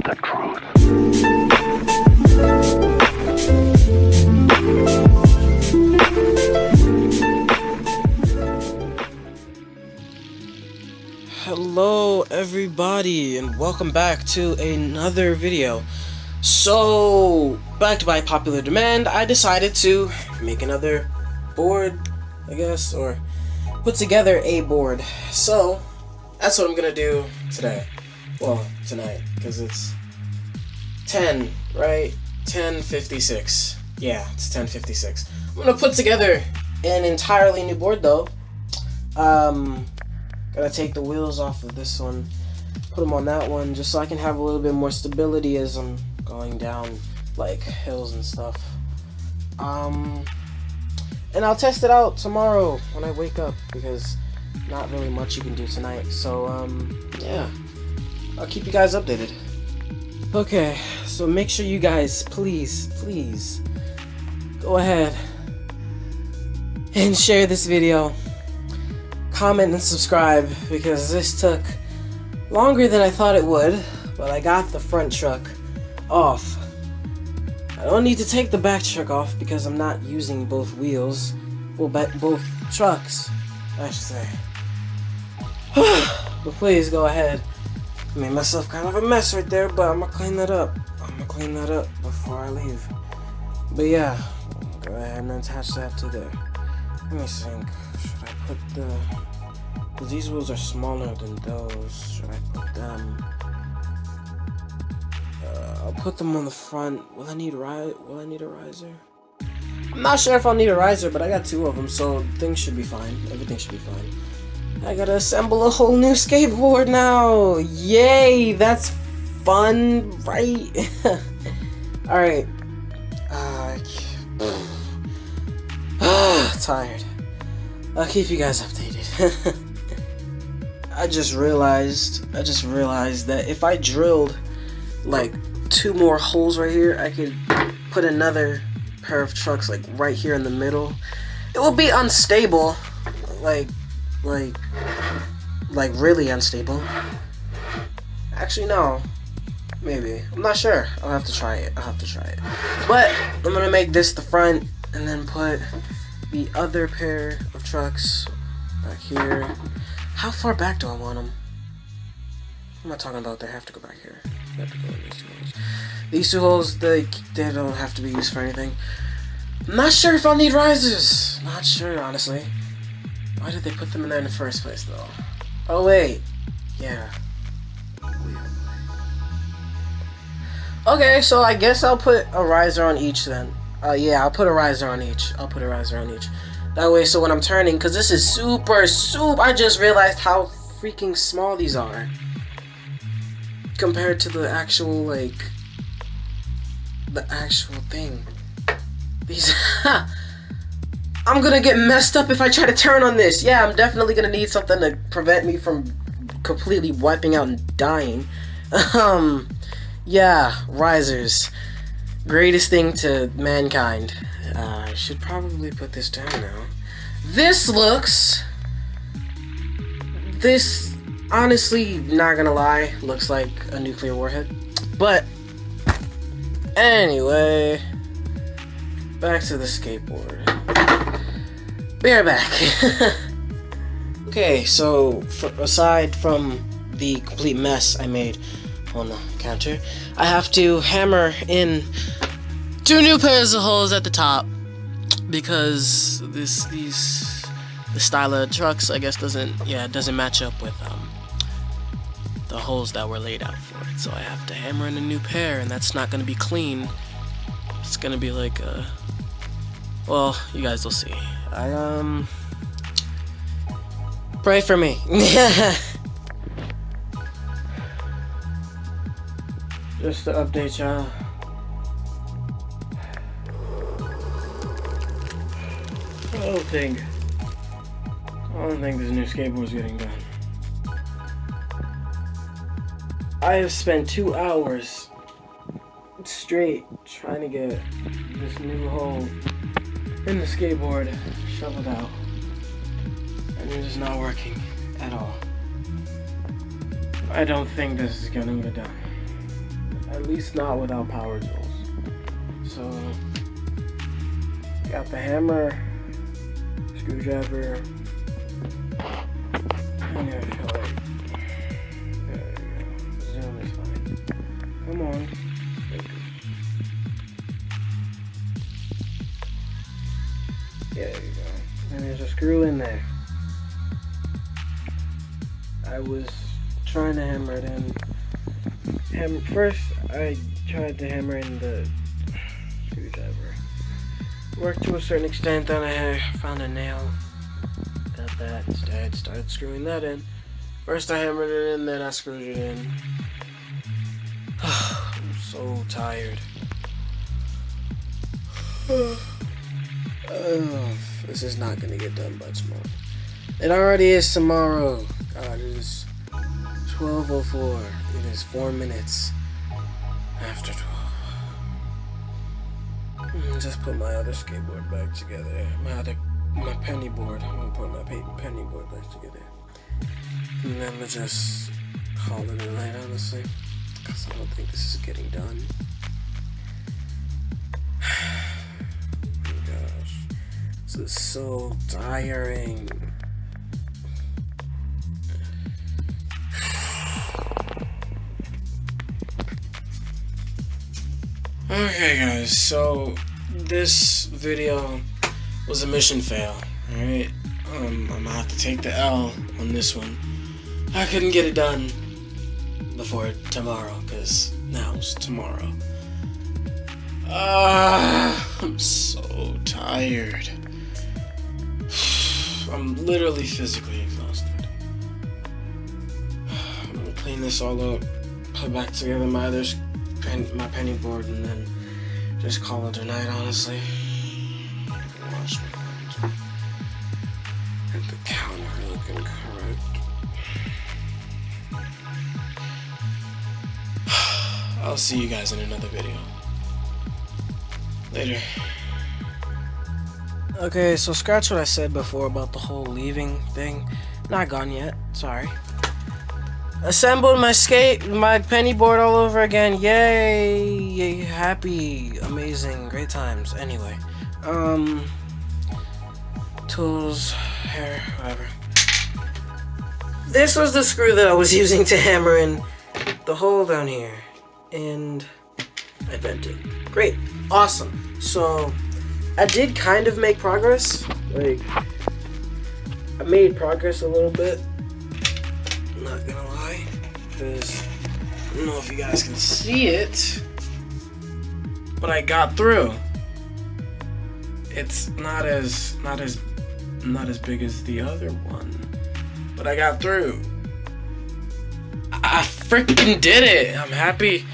the truth. Hello everybody and welcome back to another video. So, backed by popular demand, I decided to make another board, I guess, or put together a board. So, that's what I'm gonna do today. Well, tonight, because it's 10, right? 10:56. Yeah, it's 10:56. I'm gonna put together an entirely new board though. Gotta take the wheels off of this one, put them on that one, just so I can have a little bit more stability as I'm going down like hills and stuff. And I'll test it out tomorrow when I wake up, because not really much you can do tonight. So yeah, I'll keep you guys updated. Okay, so make sure you guys please go ahead and share this video, comment and subscribe, because this took longer than I thought it would, but I got the front truck off. I don't need to take the back truck off because I'm not using both wheels, well, both trucks, I should say. But please go ahead. I made myself kind of a mess right there, but I'm gonna clean that up. Before I leave. But yeah, go ahead and attach that to there. Let me think. Should I put because these wheels are smaller than those. Should I put them? I'll put them on the front. Will I need a riser? I'm not sure if I'll need a riser, but I got 2 of them, so things should be fine. Everything should be fine. I gotta assemble a whole new skateboard now. Yay! That's fun, right? All right. Tired. I'll keep you guys updated. I just realized that if I drilled like 2 more holes right here, I could put another pair of trucks like right here in the middle. It will be unstable, like really unstable. Actually, no. Maybe. I'm not sure. I'll have to try it. But I'm gonna make this the front and then put the other pair of trucks back here. How far back do I want them? I'm not talking about they have to go back here. They have to go in these 2 holes. These 2 holes, they don't have to be used for anything. I'm not sure if I'll need risers. Not sure, honestly. Why did they put them in there in the first place, though? Oh, wait. Yeah. Okay, so I guess I'll put a riser on each then. Yeah, I'll put a riser on each. That way, so when I'm turning, because this is super, I just realized how freaking small these are compared to the actual, like, thing. These, I'm gonna get messed up if I try to turn on this. Yeah, I'm definitely gonna need something to prevent me from completely wiping out and dying. Yeah, risers. Greatest thing to mankind. I should probably put this down now. This, honestly, not gonna lie, looks like a nuclear warhead. But, anyway, back to the skateboard. Be right back. Okay, so, aside from the complete mess I made on the counter, I have to hammer in 2 new pairs of holes at the top, because the style of trucks, I guess, doesn't match up with the holes that were laid out for it. So I have to hammer in a new pair, and that's not gonna be clean. It's gonna be like well, you guys will see. Pray for me. Just to update y'all. I don't think this new skateboard's getting done. I have spent 2 hours straight trying to get this new hole in the skateboard shoveled out, and it is not working at all. I don't think this is gonna get done. At least not without power tools. So, got the hammer, screwdriver, and I feel like, there you go. Zoom is fine. Come on. There you go. And there's a screw in there. I was trying to hammer it in. First, I tried to hammer in the screwdriver. Worked to a certain extent, then I found a nail. Got that instead. Started screwing that in. First, I hammered it in, then I screwed it in. I'm so tired. This is not gonna get done by tomorrow. It already is tomorrow. God, it is 12:04. It is 4 minutes after 12. Just put my other skateboard back together. My penny board. I'm gonna put my penny board back together. And then we'll just call it a night, honestly, because I don't think this is getting done. This is so tiring. Okay guys, so this video was a mission fail, alright? I'm gonna have to take the L on this one. I couldn't get it done before tomorrow, because now it's tomorrow. I'm so tired. I'm literally physically exhausted. I'm gonna clean this all up, put back together my penny board, and then just call it a night, honestly. Wash my hands. And the counter looking correct. I'll see you guys in another video. Later. Okay, so scratch what I said before about the whole leaving thing. Not gone yet, sorry. Assembled my penny board all over again. Yay! Happy, amazing, great times. Anyway, tools, hair, whatever. This was the screw that I was using to hammer in the hole down here, and I bent it. Great, awesome. So I did kind of make progress. Like, I made progress a little bit. I'm not gonna lie, because I don't know if you guys can see it, but I got through. It's not as big as the other one, but I got through. I freaking did it. I'm happy,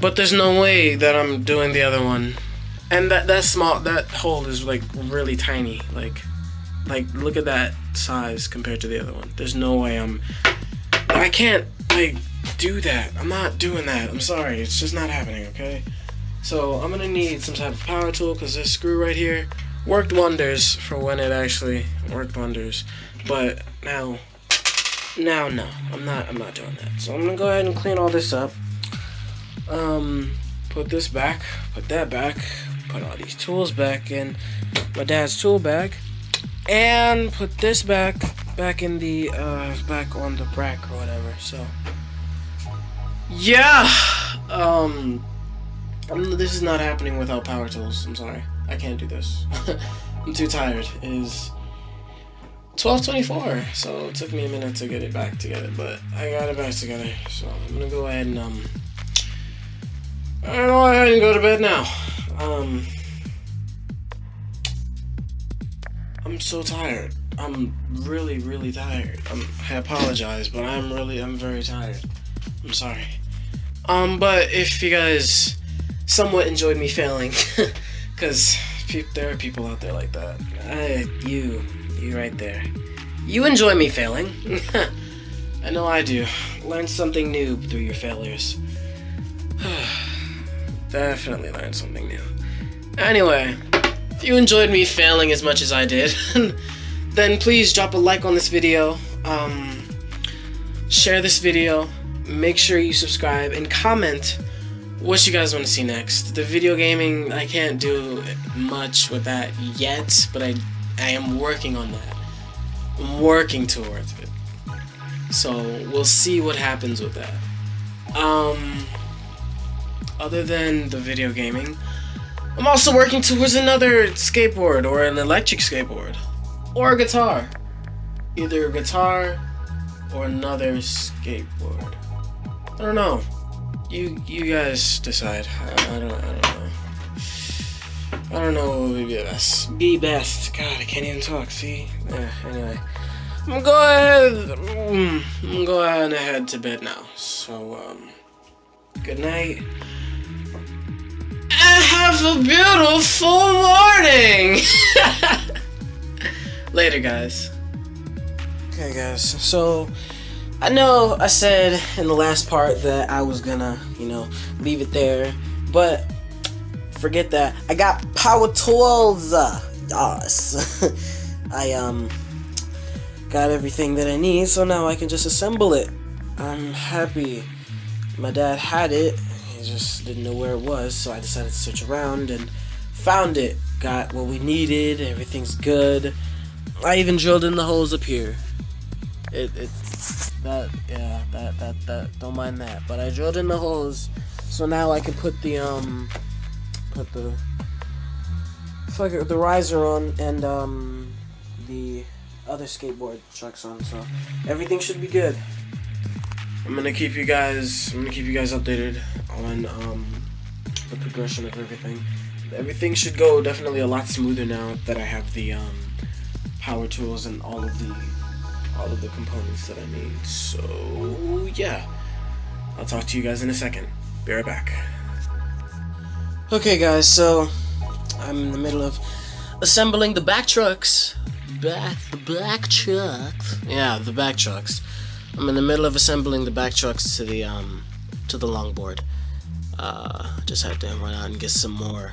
but there's no way that I'm doing the other one. And that hole is like really tiny. Like look at that size compared to the other one. There's no way I can't like do that. I'm not doing that. I'm sorry. It's just not happening, okay? So I'm gonna need some type of power tool, because this screw right here worked wonders for when it actually worked wonders. But now no. I'm not doing that. So I'm gonna go ahead and clean all this up. Put this back, put that back, put all these tools back in my dad's tool bag, and put this back in the back on the rack or whatever. So yeah, this is not happening without power tools. I'm sorry, I can't do this. I'm too tired. It is 12:24, so it took me a minute to get it back together, but I got it back together. So I'm gonna go ahead and go to bed now. I'm so tired. I'm really, really tired. I apologize, but I'm very tired. I'm sorry. But if you guys somewhat enjoyed me failing, because there are people out there like that. You right there. You enjoy me failing. I know I do. Learn something new through your failures. Definitely learned something new. Anyway, if you enjoyed me failing as much as I did, then please drop a like on this video, share this video, make sure you subscribe, and comment what you guys want to see next. The video gaming, I can't do much with that yet, but I am working on that. I'm working towards it. So we'll see what happens with that. Other than the video gaming, I'm also working towards another skateboard, or an electric skateboard, or a guitar. Either a guitar or another skateboard. I don't know. You guys decide. I don't know. I don't know what would be best. Be best. God, I can't even talk. See? Anyway, I'm gonna go ahead and head to bed now. So good night. And have a beautiful morning. Later, guys. Okay, guys. So I know I said in the last part that I was gonna, leave it there, but forget that. I got power tools. Yes. I got everything that I need, so now I can just assemble it. I'm happy. My dad had it. He just didn't know where it was, so I decided to search around and found it. Got what we needed. Everything's good. I even drilled in the holes up here. Don't mind that. But I drilled in the holes, so now I can put the riser on and the other skateboard trucks on. So everything should be good. I'm gonna keep you guys updated on the progression of everything. Everything should go definitely a lot smoother now that I have the power tools and all of the components that I need. So yeah, I'll talk to you guys in a second. Be right back. Okay, guys, so I'm in the middle of assembling the back trucks. The back trucks. Yeah, the back trucks. I'm in the middle of assembling the back trucks to the longboard. Just had to run out and get some more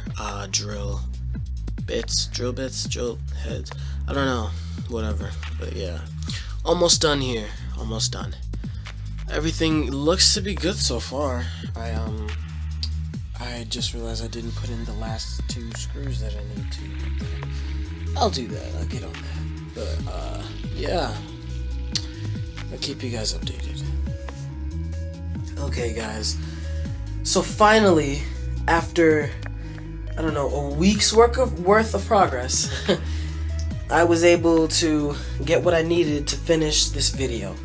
drill heads. I don't know, whatever. But yeah, almost done here. Almost done. Everything looks to be good so far. I just realized I didn't put in the last 2 screws that I need to. I'll do that. I'll get on that. But yeah, I'll keep you guys updated. Okay, guys. So finally, after I don't know, a week's worth of progress, I was able to get what I needed to finish this video.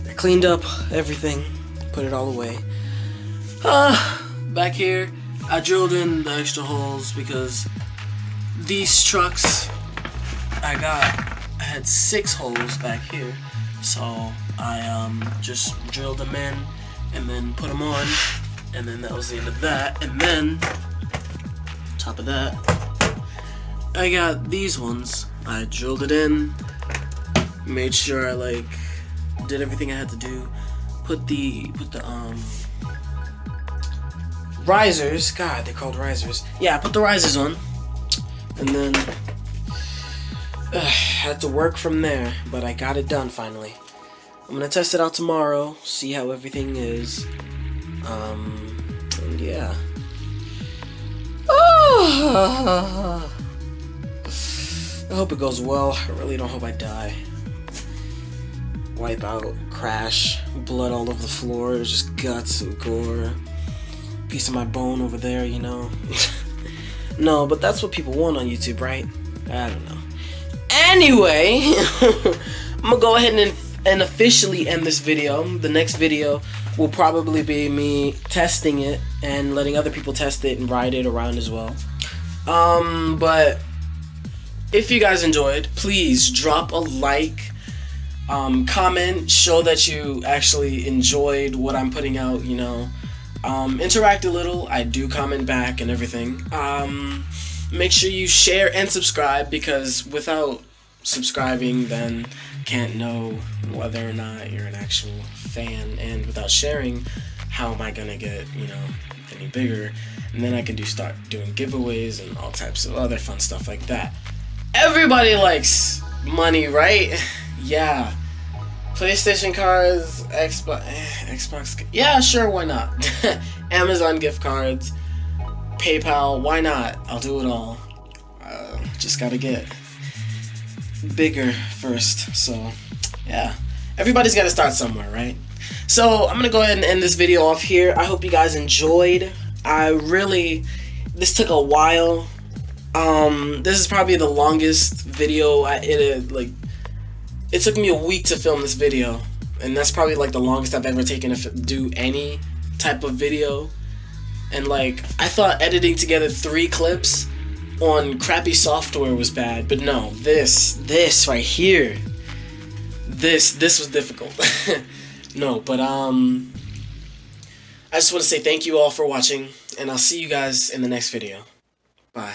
I cleaned up everything, put it all away. Back here, I drilled in the extra holes because these trucks I had 6 holes back here, so I just drilled them in and then put them on, and then that was the end of that. And then top of that, I got these ones. I drilled it in, made sure I did everything I had to do, put the risers, God, they're called risers. Yeah, I put the risers on, and then had to work from there, but I got it done finally. I'm gonna test it out tomorrow, see how everything is, and yeah. I hope it goes well. I really don't hope I die. Wipe out, crash, blood all over the floor, just guts and gore. Piece of my bone over there, No, but that's what people want on YouTube, right? I don't know. Anyway, I'm gonna go ahead and officially end this video. The next video will probably be me testing it and letting other people test it and ride it around as well. But if you guys enjoyed, please drop a like, comment, show that you actually enjoyed what I'm putting out, interact a little. I do comment back and everything. Make sure you share and subscribe, because without subscribing, then can't know whether or not you're an actual fan, and without sharing, how am I gonna get any bigger? And then I can start doing giveaways and all types of other fun stuff like that. Everybody likes money, right? Yeah. PlayStation cards, Xbox. Yeah, sure, why not? Amazon gift cards, PayPal, why not? I'll do it all. Just gotta get bigger first. So, yeah. Everybody's gotta start somewhere, right? So, I'm gonna go ahead and end this video off here. I hope you guys enjoyed. This took a while. This is probably the longest video it took me a week to film this video, and that's probably like the longest I've ever taken to do any type of video. And like, I thought editing together 3 clips on crappy software was bad, but no, this right here, this was difficult. No, but I just want to say thank you all for watching, and I'll see you guys in the next video. Bye.